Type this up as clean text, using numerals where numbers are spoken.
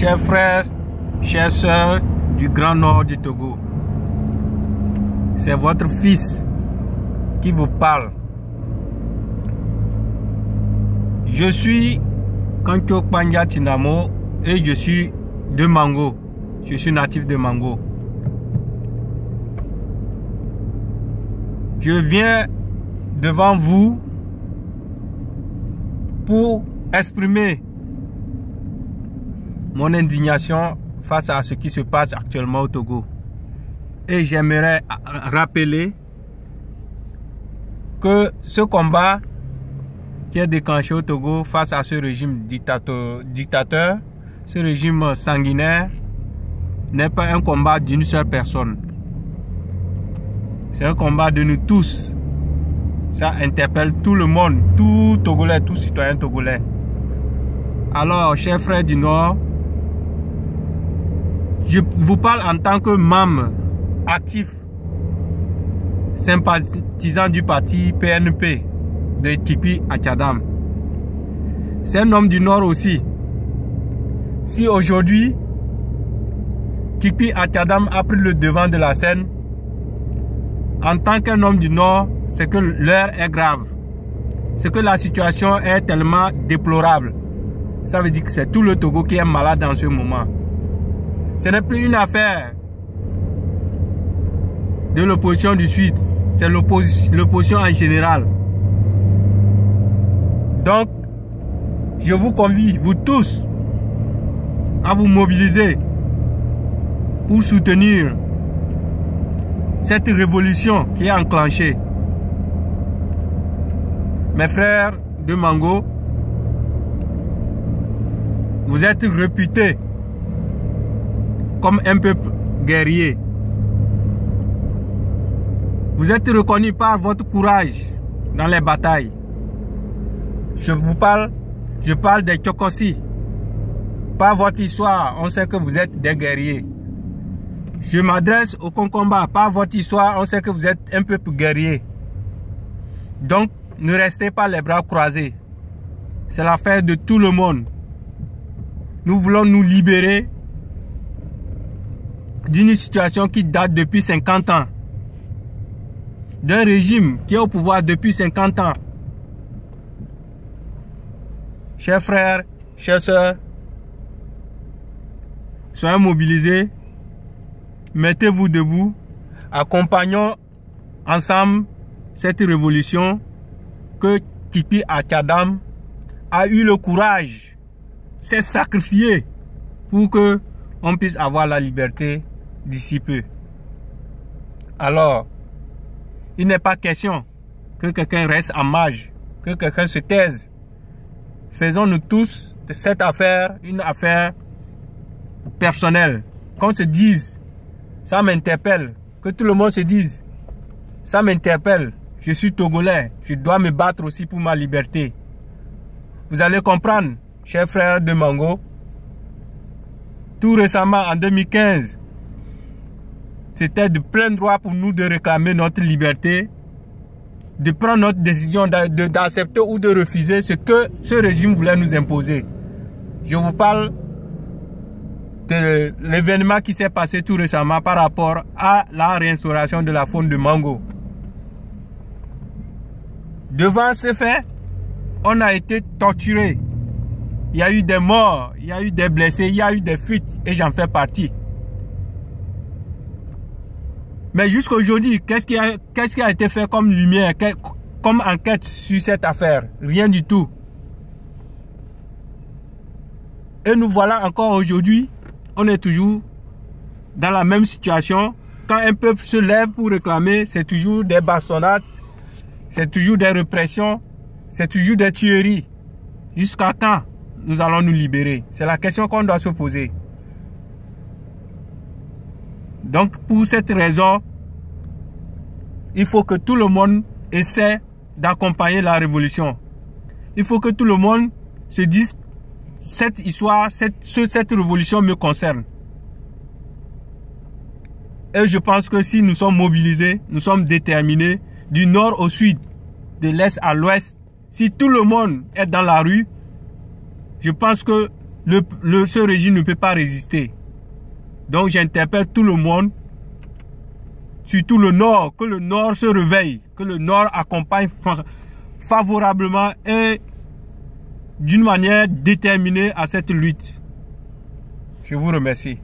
Chers frères, chères sœurs du Grand Nord du Togo, c'est votre fils qui vous parle. Je suis Kancho Panja Tinamo et je suis de Mango. Je suis natif de Mango. Je viens devant vous pour exprimer mon indignation face à ce qui se passe actuellement au Togo. Et j'aimerais rappeler que ce combat qui est déclenché au Togo face à ce régime dictateur, ce régime sanguinaire, n'est pas un combat d'une seule personne. C'est un combat de nous tous. Ça interpelle tout le monde, tout Togolais, tout citoyen togolais. Alors, chers frères du Nord, je vous parle en tant que membre actif, sympathisant du parti PNP de Tipi Achadam. C'est un homme du Nord aussi. Si aujourd'hui, Tipi Achadam a pris le devant de la scène, en tant qu'un homme du Nord, c'est que l'heure est grave. C'est que la situation est tellement déplorable. Ça veut dire que c'est tout le Togo qui est malade dans ce moment. Ce n'est plus une affaire de l'opposition du Sud, c'est l'opposition en général. Donc, je vous convie, vous tous, à vous mobiliser pour soutenir cette révolution qui est enclenchée. Mes frères de Mango, vous êtes réputés comme un peuple guerrier. Vous êtes reconnus par votre courage dans les batailles. Je parle des Tchokossi. Par votre histoire, on sait que vous êtes des guerriers. Je m'adresse au Concomba. Par votre histoire, on sait que vous êtes un peuple guerrier. Donc, ne restez pas les bras croisés. C'est l'affaire de tout le monde. Nous voulons nous libérer d'une situation qui date depuis 50 ans. D'un régime qui est au pouvoir depuis 50 ans. Chers frères, chères sœurs, soyez mobilisés, mettez-vous debout, accompagnons ensemble cette révolution que Tipi Achadam a eu le courage, s'est sacrifié pour que on puisse avoir la liberté d'ici peu. Alors, il n'est pas question que quelqu'un reste en marge, que quelqu'un se taise. Faisons-nous tous de cette affaire une affaire personnelle. Qu'on se dise, ça m'interpelle. Que tout le monde se dise, ça m'interpelle. Je suis Togolais, je dois me battre aussi pour ma liberté. Vous allez comprendre, chers frères de Mango, tout récemment en 2015, c'était de plein droit pour nous de réclamer notre liberté, de prendre notre décision d'accepter ou de refuser ce que ce régime voulait nous imposer. Je vous parle de l'événement qui s'est passé tout récemment par rapport à la réinstauration de la faune de Mango. Devant ce fait, on a été torturé. Il y a eu des morts, il y a eu des blessés, il y a eu des fuites et j'en fais partie. Mais jusqu'à aujourd'hui, qu'est-ce qui a été fait comme lumière, comme enquête sur cette affaire? Rien du tout. Et nous voilà encore aujourd'hui, on est toujours dans la même situation. Quand un peuple se lève pour réclamer, c'est toujours des bastonnades, c'est toujours des répressions, c'est toujours des tueries. Jusqu'à quand nous allons nous libérer? C'est la question qu'on doit se poser. Donc, pour cette raison, il faut que tout le monde essaie d'accompagner la révolution. Il faut que tout le monde se dise, cette histoire, cette révolution me concerne. Et je pense que si nous sommes mobilisés, nous sommes déterminés, du nord au sud, de l'est à l'ouest, si tout le monde est dans la rue, je pense que ce régime ne peut pas résister. Donc j'interpelle tout le monde, surtout le Nord, que le Nord se réveille, que le Nord accompagne favorablement et d'une manière déterminée à cette lutte. Je vous remercie.